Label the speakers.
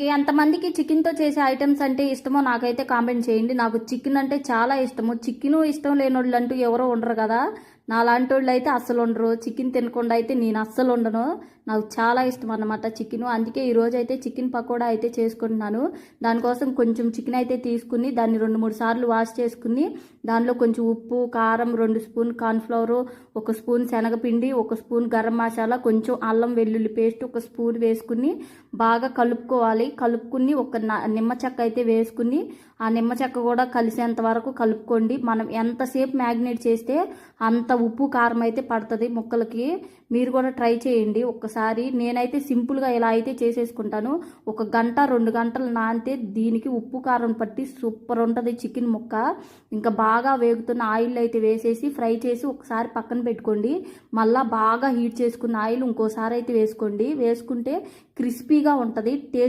Speaker 1: ఎంతమందికి చికెన్తో చేసే ఐటమ్స్ అంటే ఇష్టమో నాకైతే కామెంట్ చేయండి. నాకు చికెన్ అంటే చాలా ఇష్టము. చికెను ఇష్టం లేని వాళ్ళు అంటూ ఎవరో ఉండరు కదా. నాలాంటి వాళ్ళు అయితే అస్సలు ఉండరు. చికెన్ తినకుండా అయితే నేను అస్సలు ఉండను. నాకు చాలా ఇష్టం అన్నమాట చికెను. అందుకే ఈరోజు అయితే చికెన్ పకోడా అయితే చేసుకుంటున్నాను. దానికోసం కొంచెం చికెన్ అయితే తీసుకుని దాన్ని 2-3 సార్లు వాష్ చేసుకుని దానిలో కొంచెం ఉప్పు, కారం, 2 స్పూన్ కార్న్ఫ్లవరు, 1 స్పూన్ శనగపిండి, 1 స్పూన్ గరం మసాలా, కొంచెం అల్లం వెల్లుల్లి పేస్ట్ 1 స్పూన్ వేసుకుని బాగా కలుపుకోవాలి. కలుపుకుని ఒక నిమ్మ చెక్క అయితే వేసుకుని ఆ నిమ్మ చెక్క కూడా కలిసేంత వరకు కలుపుకోండి. మనం ఎంతసేపు మ్యాగ్నేట్ చేస్తే అంత ఉప్పు కారం అయితే పడుతుంది ముక్కలకి. మీరు కూడా ట్రై చేయండి ఒక్కసారి. నేనైతే సింపుల్గా ఇలా అయితే చేసేసుకుంటాను. 1 గంట 2 గంటలు నానితే దీనికి ఉప్పు కారం పట్టి సూపర్ ఉంటుంది చికెన్ ముక్క. ఇంకా బాగా వేగుతున్న ఆయిల్ అయితే వేసేసి ఫ్రై చేసి ఒకసారి పక్కన పెట్టుకోండి. మళ్ళీ బాగా హీట్ చేసుకున్న ఆయిల్ ఇంకోసారి అయితే వేసుకోండి. వేసుకుంటే క్రిస్పీగా ఉంటుంది. టేస్ట్